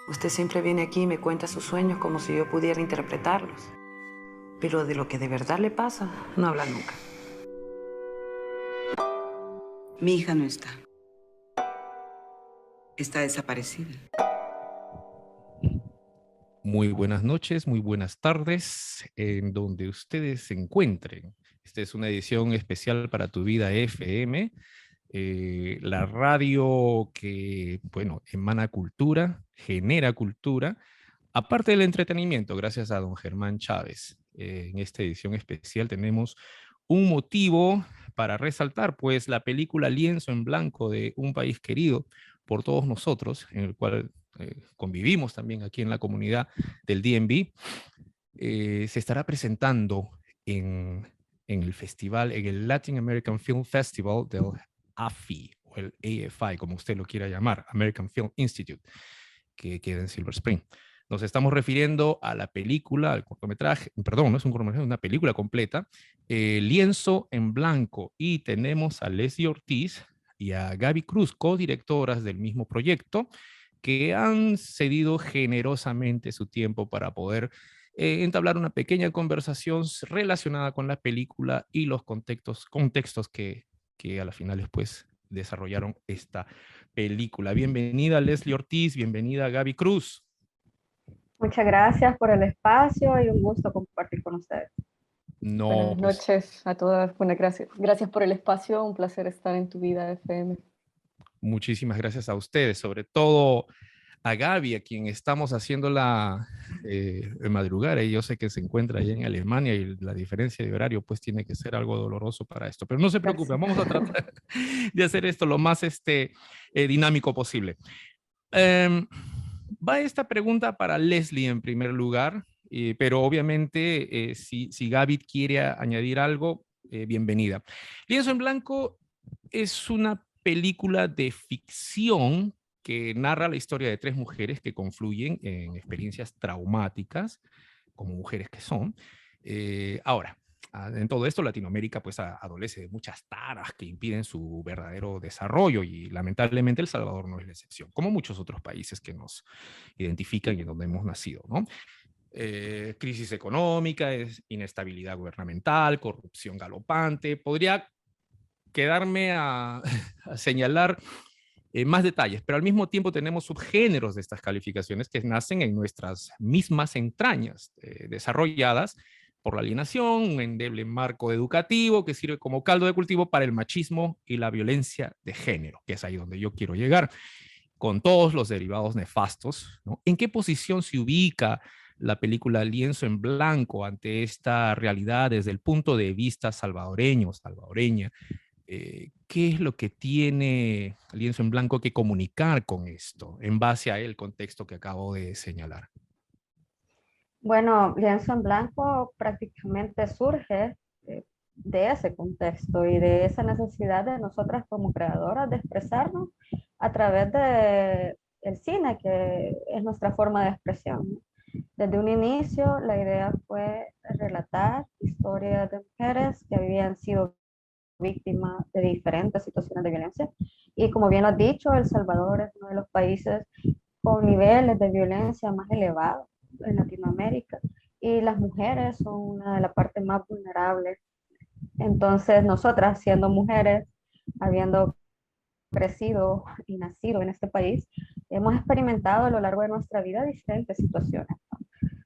Usted siempre viene aquí y me cuenta sus sueños como si yo pudiera interpretarlos. Pero de lo que de verdad le pasa, no habla nunca. Mi hija no está. Está desaparecida. Muy buenas noches, muy buenas tardes, en donde ustedes se encuentren. Esta es una edición especial para Tu Vida FM, la radio que, bueno, emana cultura, genera cultura, aparte del entretenimiento, gracias a don Germán Chávez. En esta edición especial tenemos un motivo para resaltar, pues, la película Lienzo en Blanco de Un País Querido por todos nosotros, en el cual convivimos también aquí en la comunidad del DMV, se estará presentando en el festival, en el Latin American Film Festival del AFI, o el AFI, como usted lo quiera llamar, American Film Institute, que queda en Silver Spring. Nos estamos refiriendo a la película, al cortometraje, perdón, no es un cortometraje, es una película completa, Lienzo en Blanco, y tenemos a Leslie Ortiz y a Gaby Cruz, codirectoras del mismo proyecto, que han cedido generosamente su tiempo para poder entablar una pequeña conversación relacionada con la película y los contextos que a la final después desarrollaron esta película. Bienvenida Leslie Ortiz, bienvenida Gaby Cruz. Muchas gracias por el espacio y un gusto compartir con ustedes. No, Buenas pues, noches a todas. Bueno, gracias por el espacio. Un placer estar en Tu Vida FM. muchísimas gracias a ustedes, sobre todo a Gaby, a quien estamos haciendo la madrugada, y yo sé que se encuentra allá en Alemania y la diferencia de horario pues tiene que ser algo doloroso para esto, pero no se preocupe, Gracias. vamos a tratar de hacer esto lo más dinámico posible. Va esta pregunta para Leslie en primer lugar, pero obviamente si Gaby quiere añadir algo, bienvenida. Lienzo en Blanco es una película de ficción que narra la historia de tres mujeres que confluyen en experiencias traumáticas, como mujeres que son. Ahora, en todo esto, Latinoamérica pues adolece de muchas taras que impiden su verdadero desarrollo y lamentablemente El Salvador no es la excepción, como muchos otros países que nos identifican y en donde hemos nacido, ¿no? Crisis económica, inestabilidad gubernamental, corrupción galopante. Podría quedarme a señalar más detalles, pero al mismo tiempo tenemos subgéneros de estas calificaciones que nacen en nuestras mismas entrañas, desarrolladas por la alienación, un endeble marco educativo que sirve como caldo de cultivo para el machismo y la violencia de género, que es ahí donde yo quiero llegar, con todos los derivados nefastos, ¿no? ¿En qué posición se ubica la película Lienzo en Blanco ante esta realidad desde el punto de vista salvadoreño, salvadoreña? ¿Qué es lo que tiene Lienzo en Blanco que comunicar con esto en base a el contexto que acabo de señalar? Bueno, Lienzo en Blanco prácticamente surge de ese contexto y de esa necesidad de nosotras como creadoras de expresarnos a través de el cine, que es nuestra forma de expresión, ¿no? Desde un inicio, la idea fue relatar historias de mujeres que habían sido víctimas de diferentes situaciones de violencia. Y como bien lo has dicho, El Salvador es uno de los países con niveles de violencia más elevados en Latinoamérica. Y las mujeres son una de las partes más vulnerables. Entonces, nosotras, siendo mujeres, habiendo crecido y nacido en este país, hemos experimentado a lo largo de nuestra vida diferentes situaciones, ¿no?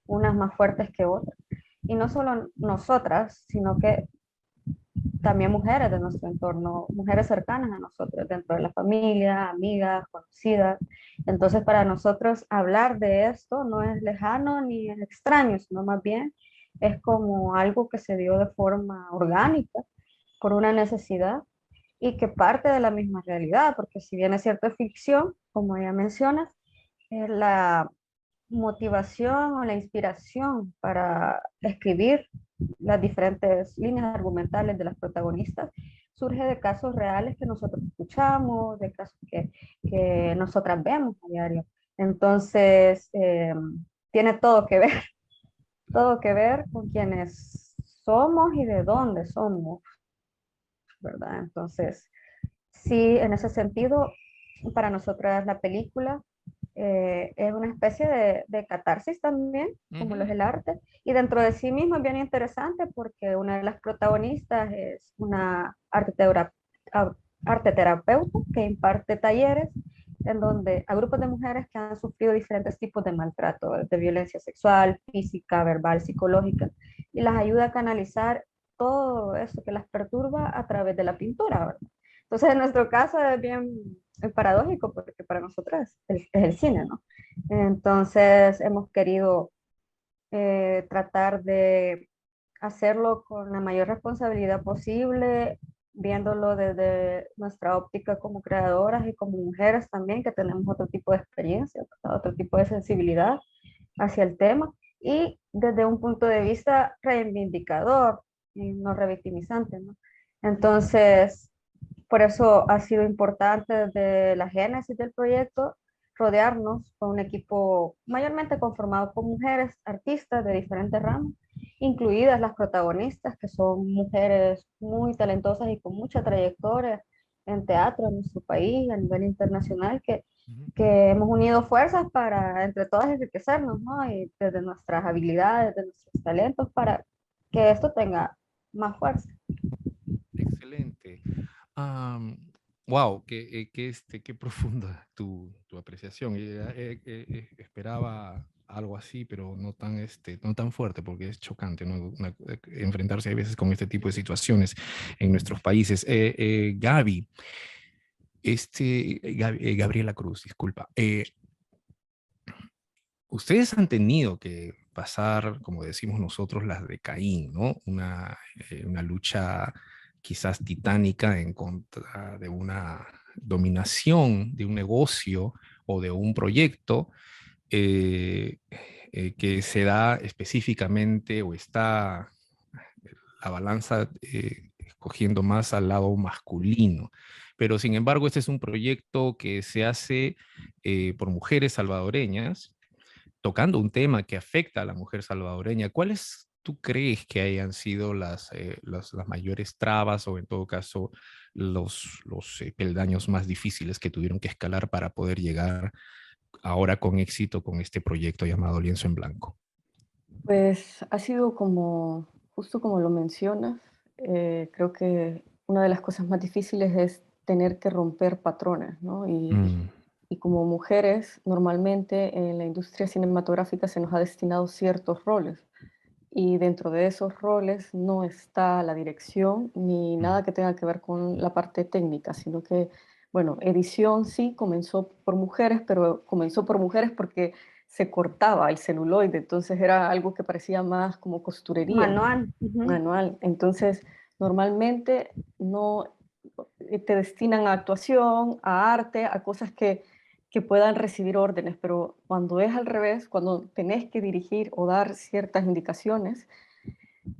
Unas más fuertes que otras. Y no solo nosotras, sino que también mujeres de nuestro entorno, mujeres cercanas a nosotros, dentro de la familia, amigas, conocidas. Entonces, para nosotros hablar de esto no es lejano ni es extraño, sino más bien es como algo que se dio de forma orgánica por una necesidad y que parte de la misma realidad, porque si bien es cierto es ficción, como ya mencionas, la motivación o la inspiración para escribir las diferentes líneas argumentales de las protagonistas surge de casos reales que nosotros escuchamos, de casos que nosotras vemos a diario. Entonces, tiene todo que ver con quienes somos y de dónde somos, ¿verdad? Entonces, sí, en ese sentido, para nosotras la película Es una especie de catarsis también, como lo es el arte. Y dentro de sí mismo es bien interesante porque una de las protagonistas es una arte terapeuta que imparte talleres en donde a grupos de mujeres que han sufrido diferentes tipos de maltrato, de violencia sexual, física, verbal, psicológica, y las ayuda a canalizar todo eso que las perturba a través de la pintura, ¿verdad? Entonces, en nuestro caso es bien paradójico porque para nosotros es el cine, ¿no? Entonces, hemos querido tratar de hacerlo con la mayor responsabilidad posible, viéndolo desde nuestra óptica como creadoras y como mujeres también, que tenemos otro tipo de experiencia, otro tipo de sensibilidad hacia el tema, y desde un punto de vista reivindicador y no revictimizante, ¿no? Entonces, por eso ha sido importante desde la génesis del proyecto rodearnos con un equipo mayormente conformado por mujeres artistas de diferentes ramas, incluidas las protagonistas, que son mujeres muy talentosas y con mucha trayectoria en teatro en nuestro país, a nivel internacional, que hemos unido fuerzas para entre todas enriquecernos, ¿no? Y desde nuestras habilidades, de nuestros talentos, para que esto tenga más fuerza. Excelente. Wow, qué profunda tu apreciación. Esperaba algo así, pero no tan fuerte, porque es chocante, ¿no? Enfrentarse a veces con este tipo de situaciones en nuestros países. Gaby, Gabriela Cruz, disculpa. Ustedes han tenido que pasar, como decimos nosotros, las de Caín, ¿no? Una lucha quizás titánica en contra de una dominación de un negocio o de un proyecto eh, que se da específicamente o está la balanza escogiendo más al lado masculino. Pero sin embargo, este es un proyecto que se hace por mujeres salvadoreñas tocando un tema que afecta a la mujer salvadoreña. ¿Cuáles tú crees que hayan sido las mayores trabas o en todo caso los peldaños más difíciles que tuvieron que escalar para poder llegar ahora con éxito con este proyecto llamado Lienzo en Blanco? Pues ha sido como, justo como lo mencionas, creo que una de las cosas más difíciles es tener que romper patrones, ¿no? Mm, Y como mujeres, normalmente en la industria cinematográfica se nos ha destinado ciertos roles. Y dentro de esos roles no está la dirección ni nada mm, que tenga que ver con la parte técnica, sino que, bueno, edición sí comenzó por mujeres, pero comenzó por mujeres porque se cortaba el celuloide, entonces era algo que parecía más como costurería Manual. manual. Entonces, normalmente no te destinan a actuación, a arte, a cosas que puedan recibir órdenes, pero cuando es al revés, cuando tenés que dirigir o dar ciertas indicaciones,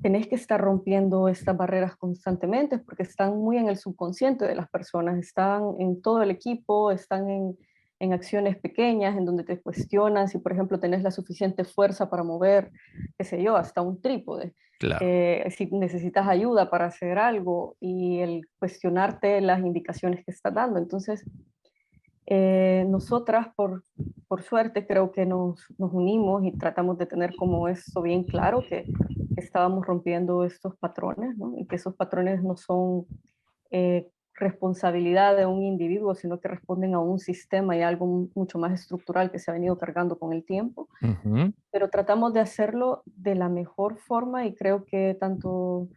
tenés que estar rompiendo estas barreras constantemente porque están muy en el subconsciente de las personas, están en todo el equipo, están en acciones pequeñas en donde te cuestionan si, por ejemplo, tenés la suficiente fuerza para mover, qué sé yo, hasta un trípode, claro. si necesitas ayuda para hacer algo y el cuestionarte las indicaciones que estás dando. Entonces, nosotras, por suerte, creo que nos unimos y tratamos de tener como eso bien claro, que estábamos rompiendo estos patrones, ¿no? Y que esos patrones no son responsabilidad de un individuo, sino que responden a un sistema y algo mucho más estructural que se ha venido cargando con el tiempo. Ujú. Pero tratamos de hacerlo de la mejor forma y creo que tanto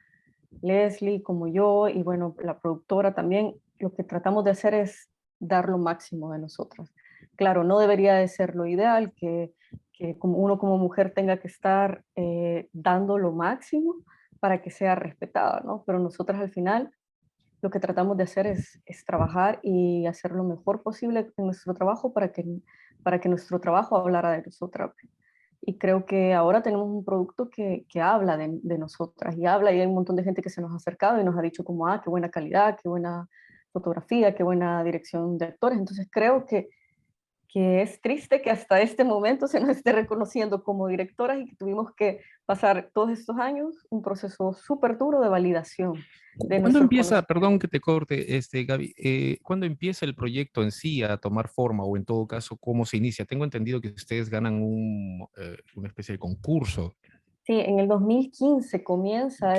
Leslie como yo y bueno, la productora también, lo que tratamos de hacer es dar lo máximo de nosotras. Claro, no debería de ser lo ideal que como uno como mujer tenga que estar dando lo máximo para que sea respetada, ¿no? Pero nosotras al final lo que tratamos de hacer es trabajar y hacer lo mejor posible en nuestro trabajo para que nuestro trabajo hablara de nosotras. Y creo que ahora tenemos un producto que habla de nosotras y habla y hay un montón de gente que se nos ha acercado y nos ha dicho como, ah, qué buena calidad, qué buena fotografía, qué buena dirección de actores. Entonces creo que que es triste que hasta este momento se nos esté reconociendo como directoras y que tuvimos que pasar todos estos años un proceso súper duro de validación de ¿Cuándo nuestros empieza, perdón conocimientos. que te corte, Gaby, cuándo empieza el proyecto en sí a tomar forma o en todo caso, cómo se inicia? Tengo entendido que ustedes ganan una especie de concurso. Sí, en el 2015 comienza,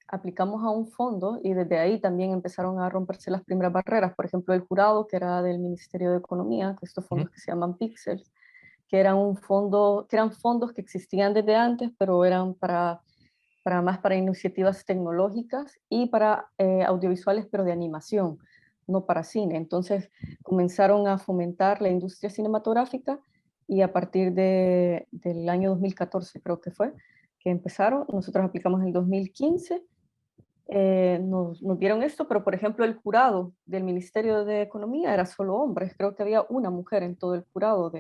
aplicamos a un fondo y desde ahí también empezaron a romperse las primeras barreras. Por ejemplo, el jurado, que era del Ministerio de Economía, que estos Ujú. fondos que se llaman Pixels, que eran un fondo, que eran fondos que existían desde antes, pero eran para más para iniciativas tecnológicas y para audiovisuales, pero de animación, no para cine. Entonces comenzaron a fomentar la industria cinematográfica y a partir del año 2014 creo que fue, que empezaron, nosotros aplicamos en el 2015, nos dieron esto, pero por ejemplo el jurado del Ministerio de Economía era solo hombres, creo que había una mujer en todo el jurado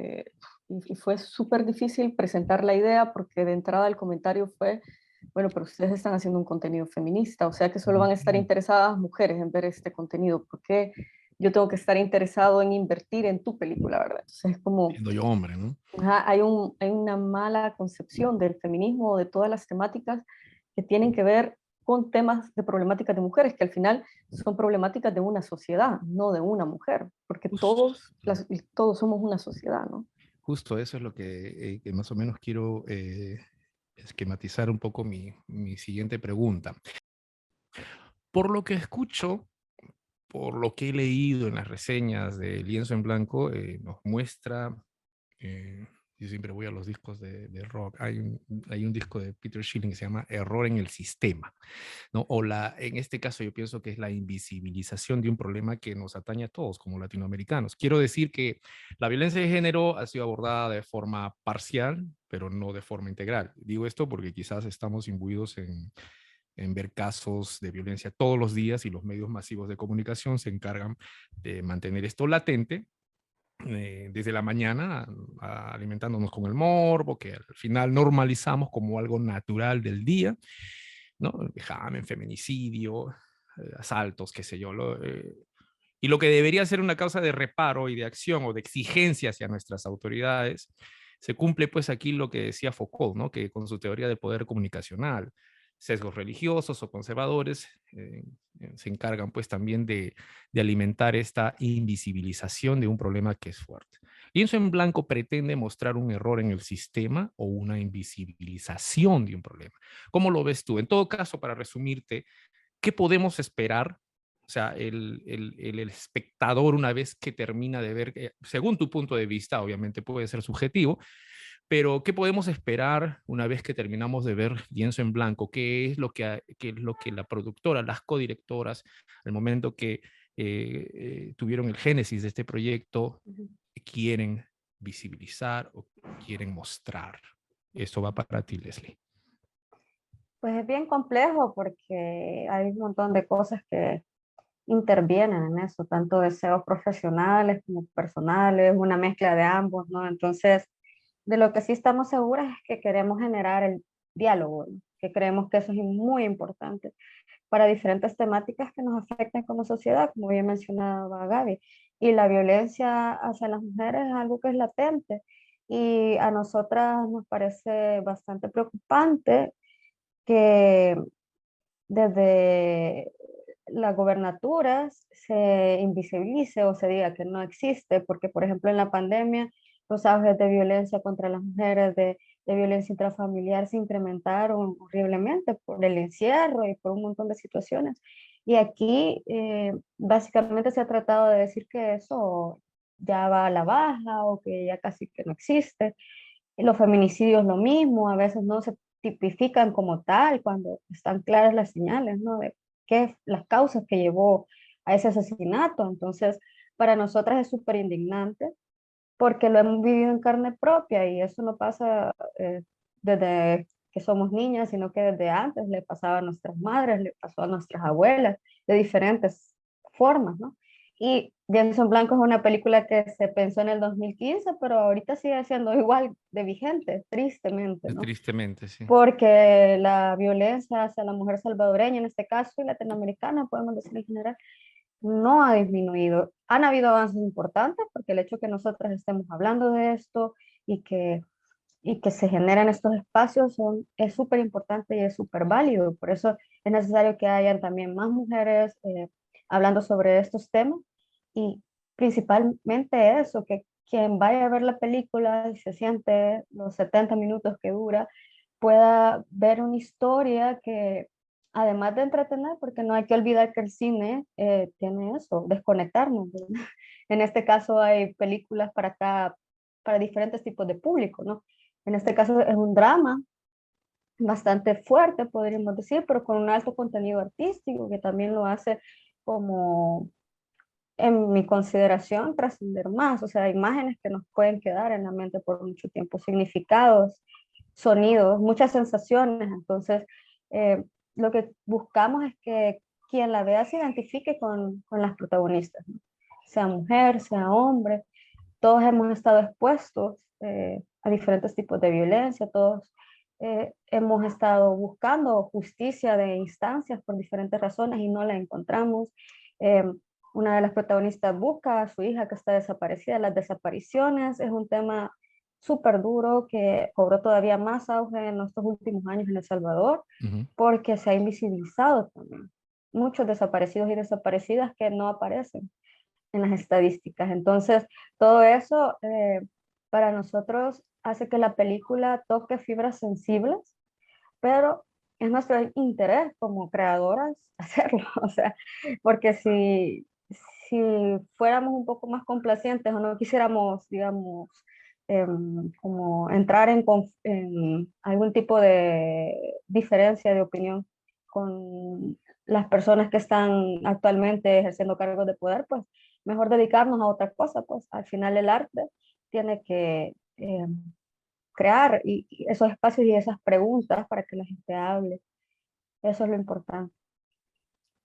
y fue súper difícil presentar la idea porque de entrada el comentario fue, bueno, pero ustedes están haciendo un contenido feminista, o sea que solo van a estar Ujú. interesadas mujeres en ver este contenido, ¿por qué yo tengo que estar interesado en invertir en tu película, verdad? Entonces es como, Siendo yo hombre, ¿no? ajá, hay una mala concepción del feminismo o de todas las temáticas que tienen que ver con temas de problemáticas de mujeres, que al final son problemáticas de una sociedad, no de una mujer, porque Justo, todos somos una sociedad, ¿no? justo eso es lo que más o menos quiero esquematizar un poco mi siguiente pregunta. Por lo que escucho, por lo que he leído en las reseñas de Lienzo en Blanco, nos muestra, eh, yo siempre voy a los discos de rock, hay un disco de Peter Schilling que se llama Error en el Sistema, ¿no? En este caso yo pienso que es la invisibilización de un problema que nos atañe a todos como latinoamericanos. Quiero decir que la violencia de género ha sido abordada de forma parcial, pero no de forma integral. Digo esto porque quizás estamos imbuidos en ver casos de violencia todos los días y los medios masivos de comunicación se encargan de mantener esto latente desde la mañana, alimentándonos con el morbo, que al final normalizamos como algo natural del día, ¿no? Vejamen, feminicidio, asaltos, qué sé yo. Y lo que debería ser una causa de reparo y de acción o de exigencia hacia nuestras autoridades, se cumple pues aquí lo que decía Foucault, ¿no? Que con su teoría de poder comunicacional, sesgos religiosos o conservadores se encargan pues también de alimentar esta invisibilización de un problema que es fuerte. Lienzo en Blanco pretende mostrar un error en el sistema o una invisibilización de un problema. ¿Cómo lo ves tú? En todo caso, para resumirte, ¿qué podemos esperar? O sea, el espectador una vez que termina de ver, según tu punto de vista, obviamente puede ser subjetivo, pero ¿qué podemos esperar una vez que terminamos de ver Lienzo en Blanco? ¿Qué es lo que la productora, las codirectoras, al momento que tuvieron el génesis de este proyecto, quieren visibilizar o quieren mostrar? Eso va para ti, Leslie. Pues es bien complejo porque hay un montón de cosas que intervienen en eso, tanto deseos profesionales como personales, una mezcla de ambos, ¿no? Entonces, de lo que sí estamos seguras es que queremos generar el diálogo, ¿no? Que creemos que eso es muy importante para diferentes temáticas que nos afectan como sociedad, como bien mencionaba Gaby. Y la violencia hacia las mujeres es algo que es latente y a nosotras nos parece bastante preocupante que desde las gobernaturas se invisibilice o se diga que no existe, porque por ejemplo en la pandemia los auges de violencia contra las mujeres, de violencia intrafamiliar se incrementaron horriblemente por el encierro y por un montón de situaciones. Y aquí básicamente se ha tratado de decir que eso ya va a la baja o que ya casi que no existe. Los feminicidios lo mismo, a veces no se tipifican como tal cuando están claras las señales, ¿no? De qué las causas que llevó a ese asesinato. Entonces, para nosotras es súper indignante porque lo hemos vivido en carne propia y eso no pasa desde que somos niñas, sino que desde antes le pasaba a nuestras madres, le pasó a nuestras abuelas, de diferentes formas, ¿no? Y Jenson Blanco es una película que se pensó en el 2015, pero ahorita sigue siendo igual de vigente, tristemente, ¿no? Tristemente, sí. Porque la violencia hacia la mujer salvadoreña, en este caso, y latinoamericana, podemos decir en general, no ha disminuido. Han habido avances importantes porque el hecho que nosotros estemos hablando de esto y que se generen estos espacios es súper importante y es súper válido. Por eso es necesario que hayan también más mujeres hablando sobre estos temas y principalmente eso, que quien vaya a ver la película y se siente los 70 minutos que dura, pueda ver una historia que además de entretener, porque no hay que olvidar que el cine tiene eso, desconectarnos, ¿verdad? En este caso hay películas para diferentes tipos de público, ¿no? En este caso es un drama bastante fuerte, podríamos decir, pero con un alto contenido artístico que también lo hace como, en mi consideración, trascender más. O sea, imágenes que nos pueden quedar en la mente por mucho tiempo, significados, sonidos, muchas sensaciones. Entonces, eh, lo que buscamos es que quien la vea se identifique con las protagonistas, ¿no? Sea mujer, sea hombre, todos hemos estado expuestos a diferentes tipos de violencia, todos hemos estado buscando justicia de instancias por diferentes razones y no la encontramos. Eh, una de las protagonistas busca a su hija que está desaparecida. Las desapariciones es un tema súper duro que cobró todavía más auge en estos últimos años en El Salvador Ujú. porque se ha invisibilizado también. Muchos desaparecidos y desaparecidas que no aparecen en las estadísticas. Entonces, todo eso para nosotros hace que la película toque fibras sensibles, pero es nuestro interés como creadoras hacerlo, o sea, porque si fuéramos un poco más complacientes o no quisiéramos, digamos, como entrar en algún tipo de diferencia de opinión con las personas que están actualmente ejerciendo cargos de poder, pues mejor dedicarnos a otra cosa, pues al final el arte tiene que crear y esos espacios y esas preguntas para que la gente hable. Eso es lo importante.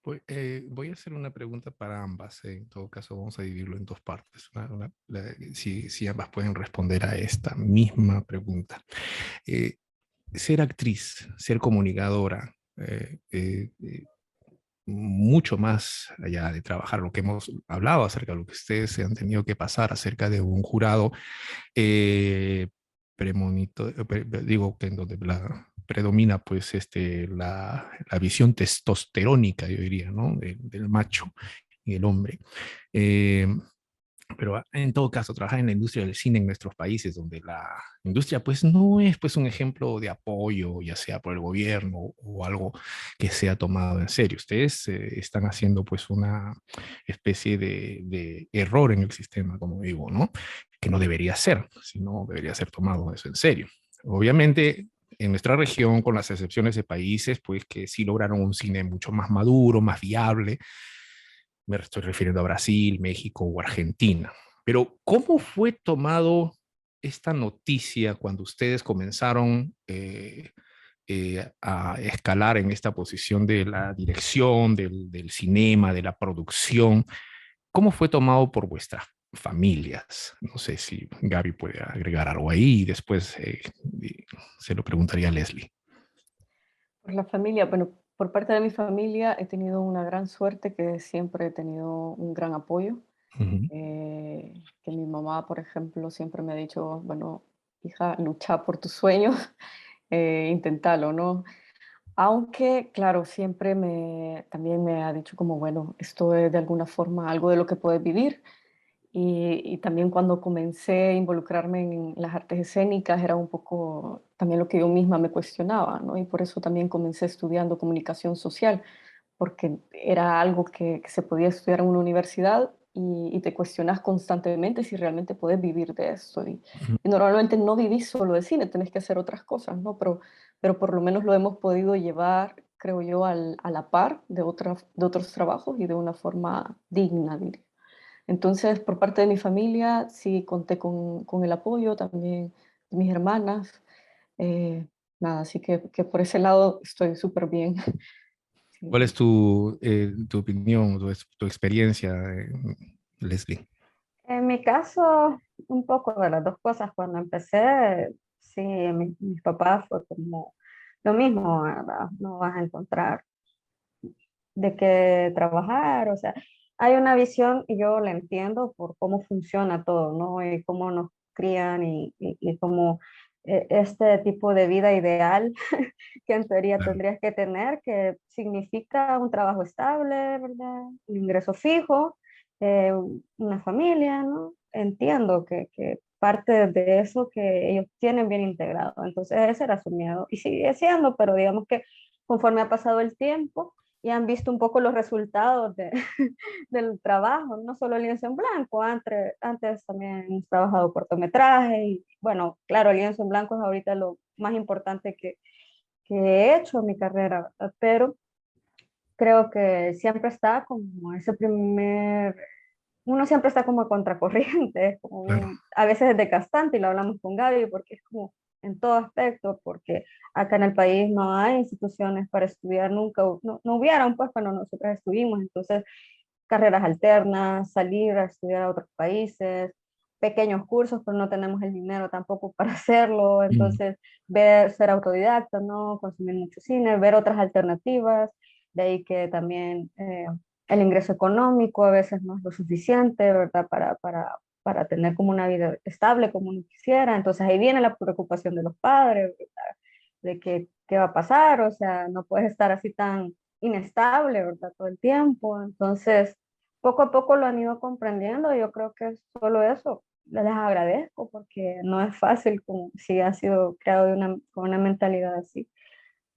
Voy a hacer una pregunta para ambas. En todo caso, vamos a dividirlo en dos partes. Si ambas pueden responder a esta misma pregunta. Eh, Ser actriz, ser comunicadora, mucho más allá de trabajar lo que hemos hablado acerca de lo que ustedes se han tenido que pasar acerca de un jurado eh, digo que en donde predomina pues la visión testosterónica, yo diría, ¿no? Del macho y el hombre. Eh, pero en todo caso, trabajar en la industria del cine en nuestros países, donde la industria pues no es pues un ejemplo de apoyo, ya sea por el gobierno o algo que sea tomado en serio. Ustedes están haciendo pues una especie de error en el sistema, como digo, ¿no? Que no debería ser, sino debería ser tomado eso en serio. Obviamente, en nuestra región, con las excepciones de países, pues que sí lograron un cine mucho más maduro, más viable, me estoy refiriendo a Brasil, México o Argentina. Pero ¿cómo fue tomado esta noticia cuando ustedes comenzaron a escalar en esta posición de la dirección, del cinema, de la producción? ¿Cómo fue tomado por vuestras familias? No sé si Gaby puede agregar algo ahí y después se lo preguntaría a Leslie. Por la familia, bueno, por parte de mi familia he tenido una gran suerte que siempre he tenido un gran apoyo. Ujú. Que mi mamá, por ejemplo, siempre me ha dicho, bueno, hija, lucha por tus sueños, inténtalo, ¿no? Aunque, claro, siempre también me ha dicho como, bueno, esto es de alguna forma algo de lo que puedes vivir. Y también cuando comencé a involucrarme en las artes escénicas era un poco también lo que yo misma me cuestionaba, ¿no? Y por eso también comencé estudiando comunicación social, porque era algo que se podía estudiar en una universidad y te cuestionas constantemente si realmente puedes vivir de esto. Y normalmente no vivís solo de cine, tenés que hacer otras cosas, ¿no? Pero por lo menos lo hemos podido llevar, creo yo, a la par de otros trabajos y de una forma digna, diría. Entonces, por parte de mi familia, sí conté con el apoyo también de mis hermanas. eh, Nada, así que por ese lado estoy súper bien. Sí. ¿Cuál es tu opinión, tu experiencia, Leslie? En mi caso, un poco de las dos cosas. Cuando empecé, sí, mis papás fue como lo mismo, ¿verdad? No vas a encontrar de qué trabajar, o sea, hay una visión y yo la entiendo por cómo funciona todo, ¿no? Y cómo nos crían y cómo este tipo de vida ideal que en teoría Claro. tendrías que tener, que significa un trabajo estable, ¿verdad? Un ingreso fijo, eh, una familia, ¿no? Entiendo que parte de eso que ellos tienen bien integrado. Entonces ese era su miedo y sigue siendo, pero digamos que conforme ha pasado el tiempo y han visto un poco los resultados del trabajo, no solo el lienzo en blanco, antes también hemos trabajado cortometraje y bueno, claro, el lienzo en blanco es ahorita lo más importante que he hecho en mi carrera, ¿verdad? Pero creo que siempre está como ese primer, uno siempre está como a contracorriente, es como Claro. a veces es desgastante y lo hablamos con Gaby porque es como en todo aspecto, porque acá en el país no hay instituciones para estudiar nunca, no hubieron pues cuando nosotros estuvimos, entonces carreras alternas, salir a estudiar a otros países, pequeños cursos, pero no tenemos el dinero tampoco para hacerlo, Mm. entonces ver, ser autodidacta, ¿no? Consumir mucho cine, ver otras alternativas, de ahí que también el ingreso económico a veces no es lo suficiente, ¿verdad? Para tener como una vida estable como uno quisiera, entonces ahí viene la preocupación de los padres, ¿verdad? De que, qué va a pasar, o sea, no puedes estar así tan inestable, ¿verdad? Todo el tiempo, entonces poco a poco lo han ido comprendiendo. Yo creo que es solo eso. Les agradezco porque no es fácil como si ha sido creado con una mentalidad así.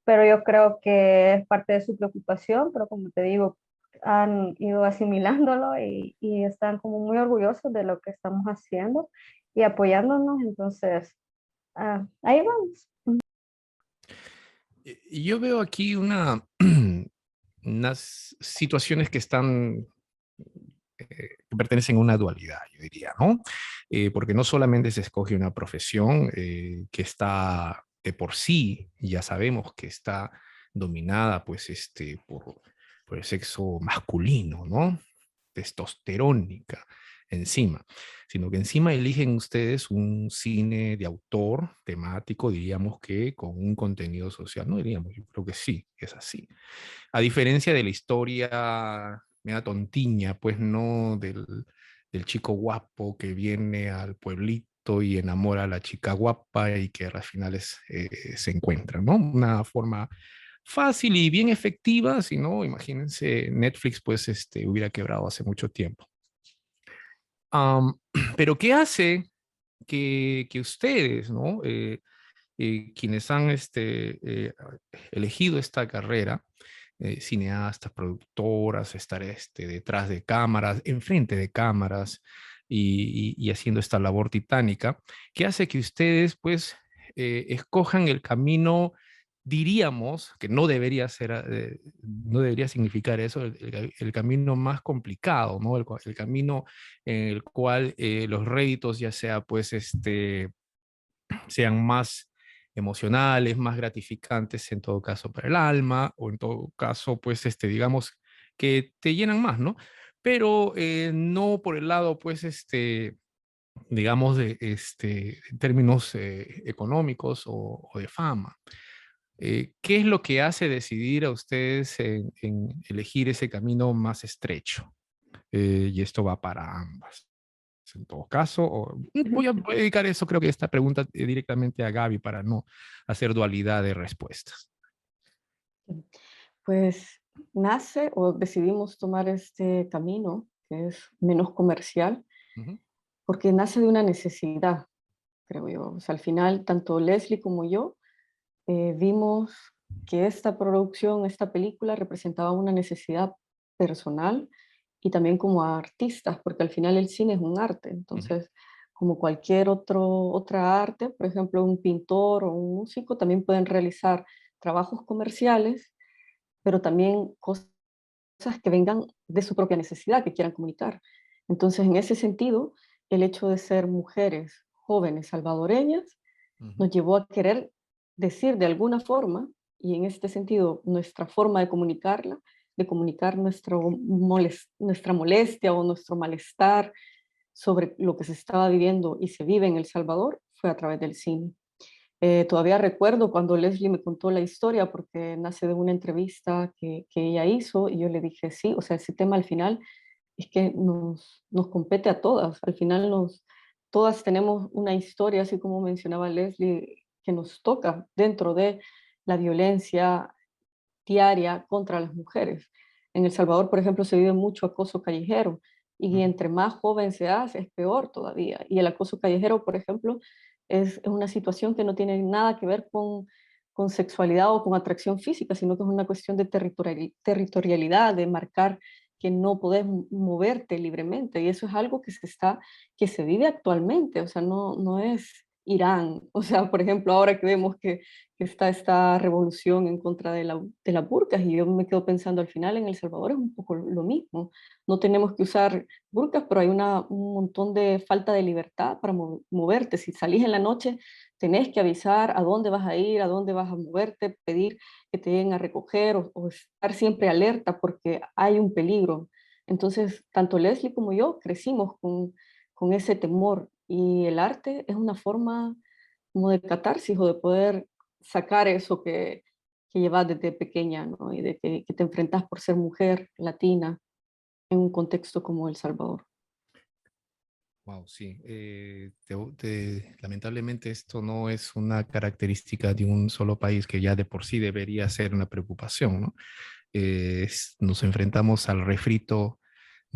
Pero yo creo que es parte de su preocupación, pero como te digo, han ido asimilándolo y están como muy orgullosos de lo que estamos haciendo y apoyándonos. Entonces, ahí vamos. Y yo veo aquí unas situaciones que están, que pertenecen a una dualidad, yo diría, ¿no? Porque no solamente se escoge una profesión que está de por sí, ya sabemos que está dominada, pues, por el sexo masculino, ¿no? Testosterónica encima, sino que encima eligen ustedes un cine de autor temático, diríamos que con un contenido social, no diríamos, yo creo que sí, es así. A diferencia de la historia media tontiña, pues no del chico guapo que viene al pueblito y enamora a la chica guapa y que al final se encuentran, ¿no? Una forma fácil y bien efectiva, si no, imagínense, Netflix pues hubiera quebrado hace mucho tiempo. Am, pero ¿qué hace que ustedes, ¿no? Quienes han elegido esta carrera, cineastas, productoras, estar detrás de cámaras, enfrente de cámaras y haciendo esta labor titánica, que hace que ustedes pues escojan el camino, diríamos, que no debería ser, no debería significar eso, el camino más complicado, ¿no? El camino en el cual los réditos ya sea pues sean más emocionales, más gratificantes en todo caso para el alma, o en todo caso, pues, digamos, que te llenan más, ¿no? Pero no por el lado, pues, digamos, en términos económicos o de fama. ¿Qué es lo que hace decidir a ustedes en elegir ese camino más estrecho? Y esto va para ambas en todo caso. Voy a dedicar eso, creo que esta pregunta directamente a Gaby para no hacer dualidad de respuestas. Pues nace o decidimos tomar este camino que es menos comercial Ujú. porque nace de una necesidad, creo yo. O sea, al final, tanto Leslie como yo vimos que esta producción, esta película representaba una necesidad personal y también como artistas, porque al final el cine es un arte. Ujú. Entonces, como cualquier otra arte, por ejemplo, un pintor o un músico también pueden realizar trabajos comerciales, pero también cosas que vengan de su propia necesidad, que quieran comunicar. Entonces, en ese sentido, el hecho de ser mujeres jóvenes salvadoreñas Ujú. nos llevó a querer decir de alguna forma, y en este sentido nuestra forma de comunicarla, de comunicar nuestra molestia o nuestro malestar sobre lo que se estaba viviendo y se vive en El Salvador, fue a través del cine. Todavía recuerdo cuando Leslie me contó la historia porque nace de una entrevista que ella hizo y yo le dije, sí, o sea, ese tema al final es que nos compete a todas. Al final todas tenemos una historia, así como mencionaba Leslie, que nos toca dentro de la violencia diaria contra las mujeres. En El Salvador, por ejemplo, se vive mucho acoso callejero y entre más joven se hace, es peor todavía. Y el acoso callejero, por ejemplo, es una situación que no tiene nada que ver con sexualidad o con atracción física, sino que es una cuestión de territorialidad, de marcar que no podés moverte libremente. Y eso es algo que se vive actualmente, o sea, no es Irán. O sea, por ejemplo, ahora que vemos que está esta revolución en contra de las burkas, y yo me quedo pensando al final en El Salvador es un poco lo mismo. No tenemos que usar burkas, pero hay un montón de falta de libertad para moverte. Si salís en la noche, tenés que avisar a dónde vas a ir, a dónde vas a moverte, pedir que te lleguen a recoger o estar siempre alerta porque hay un peligro. Entonces, tanto Leslie como yo crecimos con ese temor, y el arte es una forma como de catarsis o de poder sacar eso que llevas desde pequeña, ¿no? Y de que te enfrentas por ser mujer latina en un contexto como El Salvador. Wow, sí. Lamentablemente esto no es una característica de un solo país que ya de por sí debería ser una preocupación, ¿no? Nos enfrentamos al refrito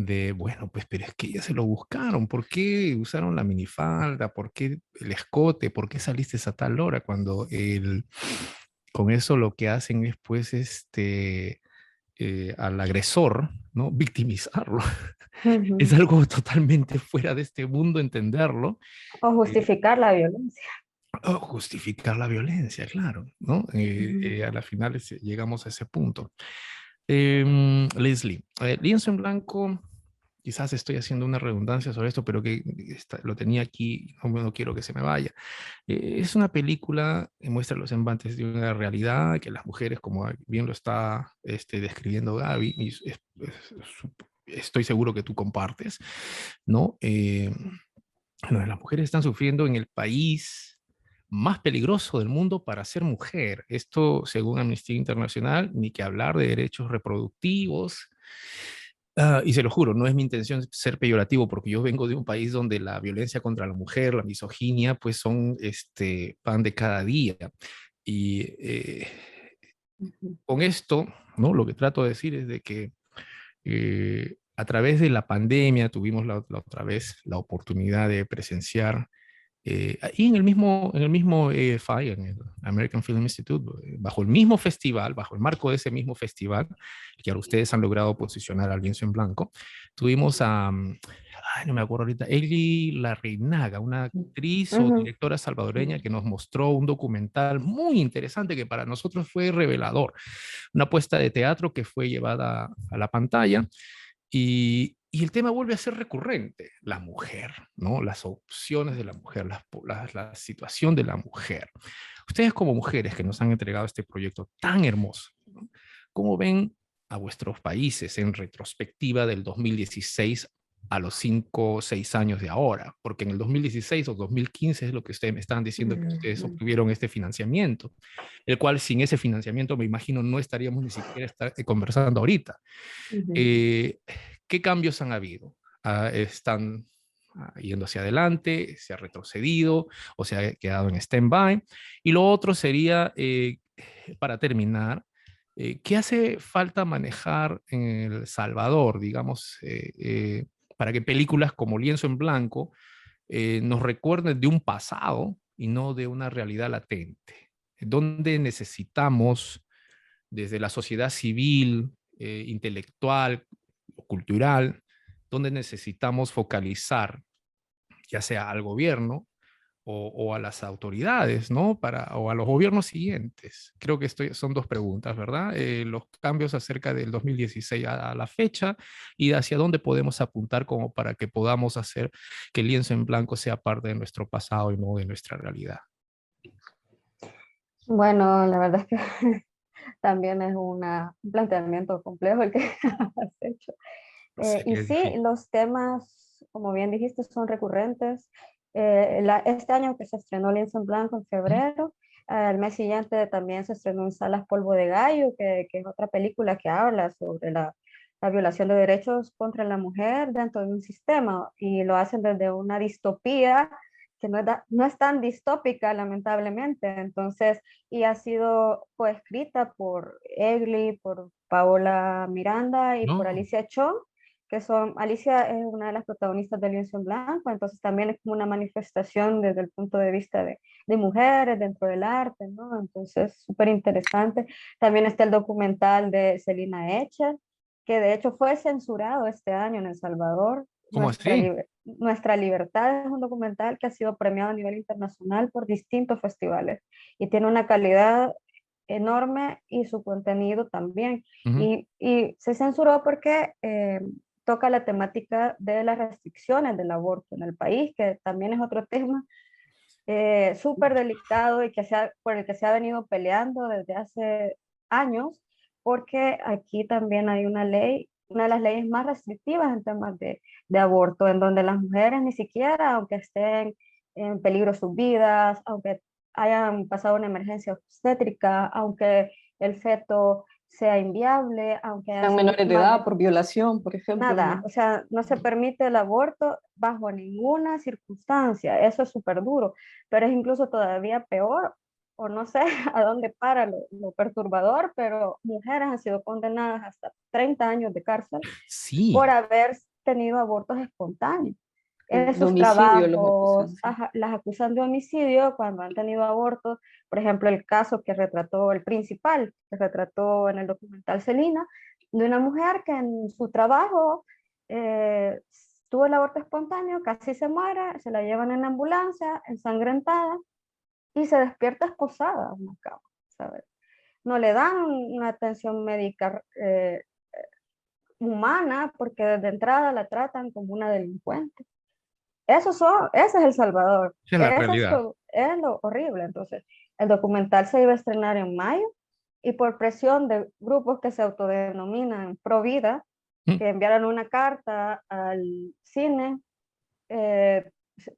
de, bueno, pues, pero es que ya se lo buscaron. ¿Por qué usaron la minifalda? ¿Por qué el escote? ¿Por qué saliste a tal hora? Cuando con eso lo que hacen es, pues, al agresor, ¿no? Victimizarlo. Es Ujú. algo totalmente fuera de este mundo entenderlo. O eh, justificar la violencia. o justificar la violencia, claro, ¿no? Ujú. A la final llegamos a ese punto. Leslie, lienzo en blanco, quizás estoy haciendo una redundancia sobre esto, pero que lo tenía aquí, no quiero que se me vaya. Es una película que muestra los embates de una realidad que las mujeres, como bien lo está describiendo Gaby, y estoy seguro que tú compartes, ¿no? Bueno, las mujeres están sufriendo en el país más peligroso del mundo para ser mujer. Esto, según Amnistía Internacional, ni que hablar de derechos reproductivos. Y se lo juro, no es mi intención ser peyorativo, porque yo vengo de un país donde la violencia contra la mujer, la misoginia, pues son pan de cada día. Y Ujú. con esto, ¿no? Lo que trato de decir es de que a través de la pandemia tuvimos la otra vez la oportunidad de presenciar ahí en el mismo FI, en el American Film Institute, bajo el mismo festival, bajo el marco de ese mismo festival, que ahora ustedes han logrado posicionar al lienzo en blanco, tuvimos ay, no me acuerdo ahorita, Eli Larrinaga, una actriz o Ujú. directora salvadoreña que nos mostró un documental muy interesante que para nosotros fue revelador, una puesta de teatro que fue llevada a la pantalla y el tema vuelve a ser recurrente, la mujer, ¿no? Las opciones de la mujer, la situación de la mujer. Ustedes como mujeres que nos han entregado este proyecto tan hermoso, ¿no? ¿Cómo ven a vuestros países en retrospectiva del 2016 a los 5 o 6 años de ahora? Porque en el 2016 o 2015 es lo que ustedes me estaban diciendo que ustedes Ujú. obtuvieron este financiamiento, el cual sin ese financiamiento me imagino no estaríamos ni siquiera conversando ahorita. Ujú. Eh, ¿Qué cambios han habido? ¿Están yendo hacia adelante? ¿Se ha retrocedido o se ha quedado en stand-by? Y lo otro sería, para terminar, ¿qué hace falta manejar en El Salvador, digamos, para que películas como Lienzo en Blanco nos recuerden de un pasado y no de una realidad latente? ¿Dónde necesitamos desde la sociedad civil, intelectual o cultural, donde necesitamos focalizar, ya sea al gobierno o a las autoridades, ¿no? O a los gobiernos siguientes. Creo que son dos preguntas, ¿verdad? Los cambios acerca del 2016 a la fecha y hacia dónde podemos apuntar como para que podamos hacer que el lienzo en blanco sea parte de nuestro pasado y no de nuestra realidad. Bueno, la verdad es que también es un planteamiento complejo el que has hecho. Sé Y que es sí, difícil. los temas, como bien dijiste, son recurrentes. Este año que se estrenó Lienzo en Blanco en febrero, el mes siguiente también se estrenó en Salas Polvo de Gallo, que es otra película que habla sobre la violación de derechos contra la mujer dentro de un sistema y lo hacen desde una distopía que no es tan distópica, lamentablemente. Entonces, y ha sido coescrita por Egli, por Paola Miranda y por No, Alicia Chong, que son, Alicia es una de las protagonistas de Lienzo en Blanco, entonces también es como una manifestación desde el punto de vista de mujeres dentro del arte, ¿no? Entonces, súper interesante. También está el documental de Celina Echer, que de hecho fue censurado este año en El Salvador. ¿cómo así? Nuestra Libertad es un documental que ha sido premiado a nivel internacional por distintos festivales y tiene una calidad enorme y su contenido también. Ujú. Y se censuró porque toca la temática de las restricciones del aborto en el país, que también es otro tema súper delicado y por el que se ha venido peleando desde hace años, porque aquí también hay una ley, una de las leyes más restrictivas en temas de aborto, en donde las mujeres ni siquiera, aunque estén en peligro sus vidas, aunque hayan pasado una emergencia obstétrica, aunque el feto sea inviable, aunque hayan Sean sido menores de víctimas edad de por violación, por ejemplo, nada, ¿no? o sea, no se permite el aborto bajo ninguna circunstancia, eso es súper duro, pero es incluso todavía peor, o no sé a dónde para lo perturbador, pero mujeres han sido condenadas hasta 30 años de cárcel por Sí, haber tenido abortos espontáneos. En De sus homicidio los acusan, trabajos, sí. las acusan de homicidio cuando han tenido abortos. Por ejemplo, el caso que retrató el principal, que retrató en el documental Celina, de una mujer que en su trabajo eh, tuvo el aborto espontáneo, casi se muere, se la llevan en la ambulancia, ensangrentada, y se despierta esposada en una cama, ¿sabes? No le dan una atención médica humana porque desde entrada la tratan como una delincuente. Ese es El Salvador. esa es la realidad. Es lo horrible. Entonces, el documental se iba a estrenar en mayo y por presión de grupos que se autodenominan pro vida, Mm. que enviaron una carta al cine, eh,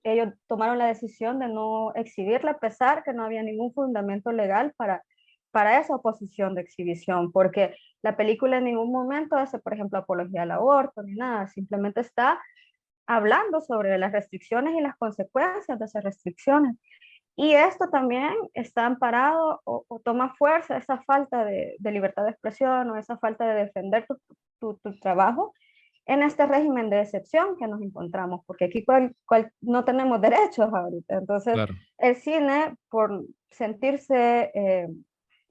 ellos tomaron la decisión de no exhibirla a pesar que no había ningún fundamento legal para esa oposición de exhibición, porque la película en ningún momento hace, por ejemplo, apología al aborto ni nada, simplemente está hablando sobre las restricciones y las consecuencias de esas restricciones. Y esto también está amparado o toma fuerza, esa falta de libertad de expresión o esa falta de defender tu trabajo en este régimen de excepción que nos encontramos, porque aquí no tenemos derechos ahorita. Entonces, Claro. el cine, por sentirse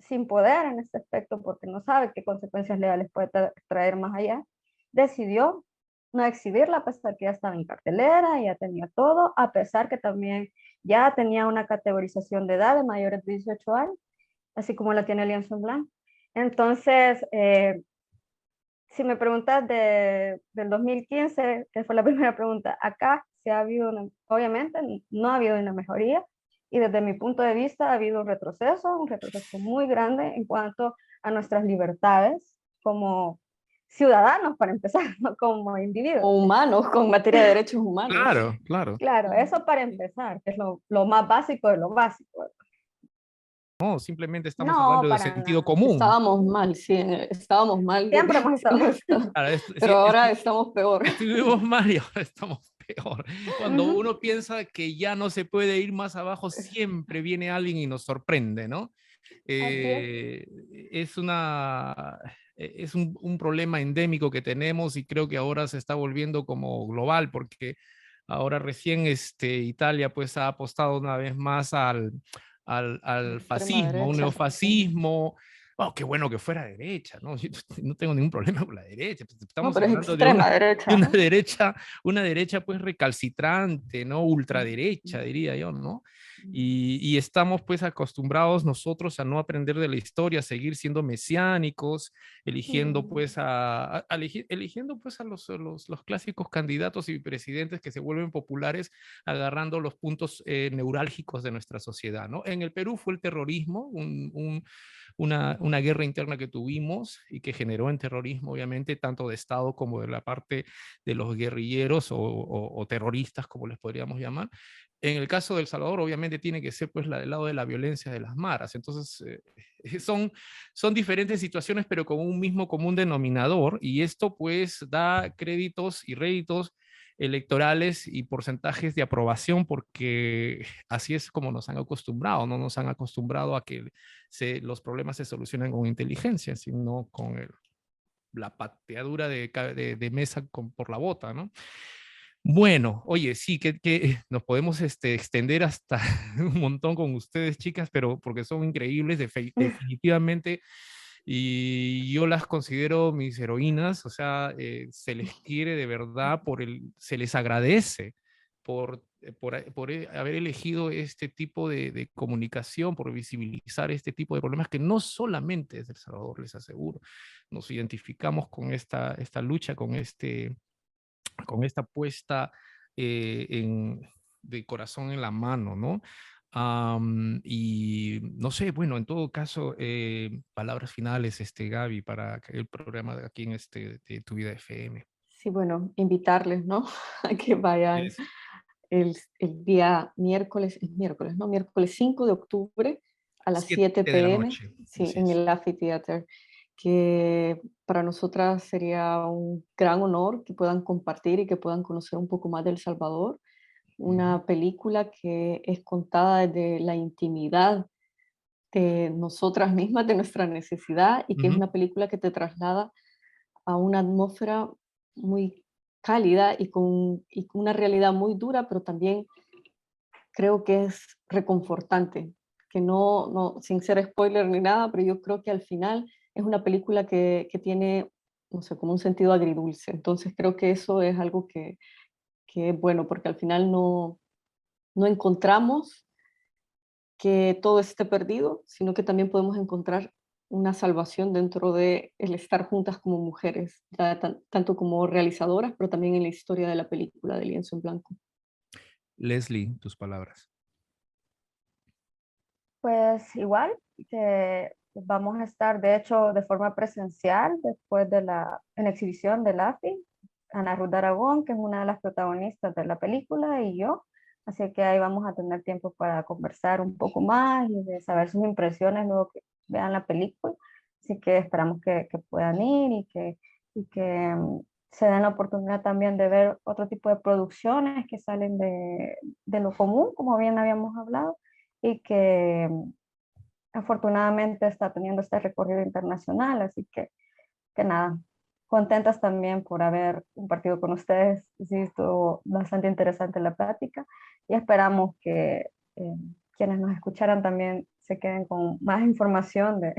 sin poder en este aspecto, porque no sabe qué consecuencias legales puede traer más allá, decidió no exhibirla a pesar que ya estaba en cartelera, ya tenía todo, a pesar que también ya tenía una categorización de edad de mayores de 18 años, así como la tiene Lienzo en Blanco. Entonces, si me preguntas del 2015, que fue la primera pregunta, acá se ha habido, obviamente no ha habido una mejoría y desde mi punto de vista ha habido un retroceso muy grande en cuanto a nuestras libertades como ciudadanos, para empezar, no como individuos. O humanos, con materia de derechos humanos. Claro, claro. Claro, eso para empezar, que es lo más básico de lo básico. No, simplemente estamos No, hablando de para sentido nada. común. Estábamos mal, sí, estábamos mal Siempre hemos estado. Claro, pero ahora estamos peor. estuvimos mal y ahora estamos peor. Cuando Ujú. uno piensa que ya no se puede ir más abajo, siempre viene alguien y nos sorprende, ¿no? Así es. Eh, es un problema endémico que tenemos y creo que ahora se está volviendo como global porque ahora recién Italia pues ha apostado una vez más al Extrema fascismo, un derecha. neofascismo. Oh, qué bueno que fuera derecha, ¿no? Yo no tengo ningún problema con la derecha. No, Estamos pero es hablando de extrema derecha, ¿no? una derecha pues recalcitrante, ¿no? Ultraderecha, diría yo, ¿no? Y estamos pues acostumbrados nosotros a no aprender de la historia, a seguir siendo mesiánicos, eligiendo pues eligiendo pues a los clásicos candidatos y presidentes que se vuelven populares, agarrando los puntos neurálgicos de nuestra sociedad, ¿no? En el Perú fue el terrorismo, una una guerra interna que tuvimos y que generó en terrorismo, obviamente, tanto de Estado como de la parte de los guerrilleros o terroristas, como les podríamos llamar. En el caso de El Salvador, obviamente, tiene que ser pues del lado de la violencia de las maras. Entonces, son diferentes situaciones, pero con un mismo común denominador, y esto pues da créditos y réditos electorales y porcentajes de aprobación, porque así es como nos han acostumbrado, no nos han acostumbrado a que los problemas se solucionen con inteligencia, sino con la pateadura de mesa por la bota, ¿no? Bueno, oye, sí, que nos podemos extender hasta un montón con ustedes, chicas, pero porque son increíbles, definitivamente, y yo las considero mis heroínas, o sea, se les quiere de verdad, se les agradece por haber elegido este tipo de comunicación, por visibilizar este tipo de problemas que no solamente es de El Salvador, les aseguro. Nos identificamos con esta lucha, con esta puesta de corazón en la mano, ¿no? Y no sé, bueno, en todo caso, palabras finales, Gaby, para el programa de aquí en de Tu Vida FM. Sí, bueno, invitarles, ¿no? A que vayan Yes. el día miércoles, ¿no? Miércoles 5 de octubre a las 7 de la p.m. noche. Sí, Así en es. el Amphitheater, que para nosotras sería un gran honor que puedan compartir y que puedan conocer un poco más de El Salvador. Una película que es contada desde la intimidad de nosotras mismas, de nuestra necesidad, y que es una película que te traslada a una atmósfera muy cálida y con una realidad muy dura, pero también creo que es reconfortante, que no sin ser spoiler ni nada, pero yo creo que al final es una película que tiene, no sé, como un sentido agridulce. Entonces creo que eso es algo que es bueno, porque al final no encontramos que todo esté perdido, sino que también podemos encontrar una salvación dentro de el estar juntas como mujeres, ya tanto como realizadoras, pero también en la historia de la película de Lienzo en Blanco. Leslie, tus palabras. Pues igual, que vamos a estar, de hecho, de forma presencial después de en la exhibición del AFI, Ana Ruth Aragón, que es una de las protagonistas de la película, y yo. Así que ahí vamos a tener tiempo para conversar un poco más y de saber sus impresiones luego que vean la película. Así que esperamos que puedan ir y que se den la oportunidad también de ver otro tipo de producciones que salen de lo común, como bien habíamos hablado, y que afortunadamente está teniendo este recorrido internacional. Así que nada, contentas también por haber compartido con ustedes. Sí, estuvo bastante interesante la plática y esperamos que quienes nos escucharan también se queden con más información de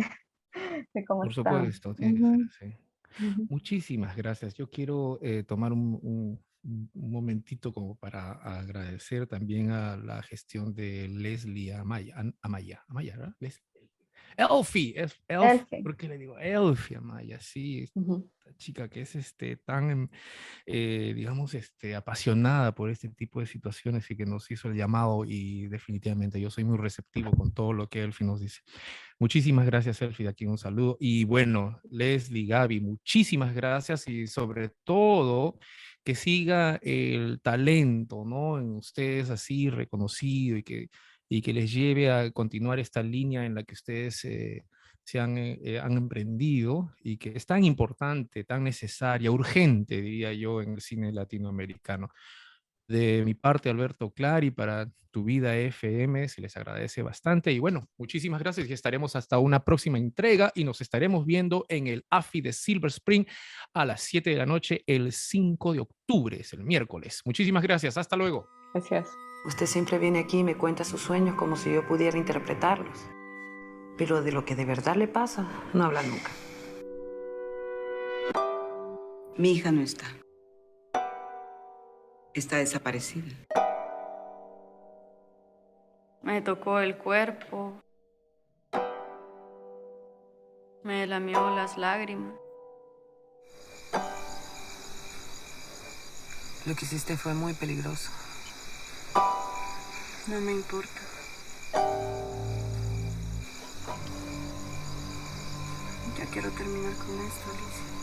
cómo Por están. supuesto, tiene que ser así. Ujú. Muchísimas gracias. Yo quiero tomar un momentito como para agradecer también a la gestión de Leslie Amaya, ¿verdad? Elfie, Elfie. ¿por qué le digo Elfie Amaya? Sí, Ujú. esta chica que es tan, digamos, apasionada por este tipo de situaciones y que nos hizo el llamado, y definitivamente yo soy muy receptivo con todo lo que Elfie nos dice. Muchísimas gracias, Elfie, aquí un saludo. Y bueno, Leslie, Gaby, muchísimas gracias, y sobre todo que siga el talento, ¿no? En ustedes así reconocido, y que les lleve a continuar esta línea en la que ustedes han emprendido, y que es tan importante, tan necesaria, urgente, diría yo, en el cine latinoamericano. De mi parte, Alberto Clary, para Tu Vida FM, se les agradece bastante. Y bueno, muchísimas gracias, y estaremos hasta una próxima entrega, y nos estaremos viendo en el AFI de Silver Spring a las 7 de la noche el 5 de octubre, es el miércoles. Muchísimas gracias, hasta luego. Gracias. Usted siempre viene aquí y me cuenta sus sueños como si yo pudiera interpretarlos. Pero de lo que de verdad le pasa, no habla nunca. Mi hija no está. Está desaparecida. Me tocó el cuerpo, me lamió las lágrimas. Lo que hiciste fue muy peligroso. No me importa. quiero terminar con esto, Alicia.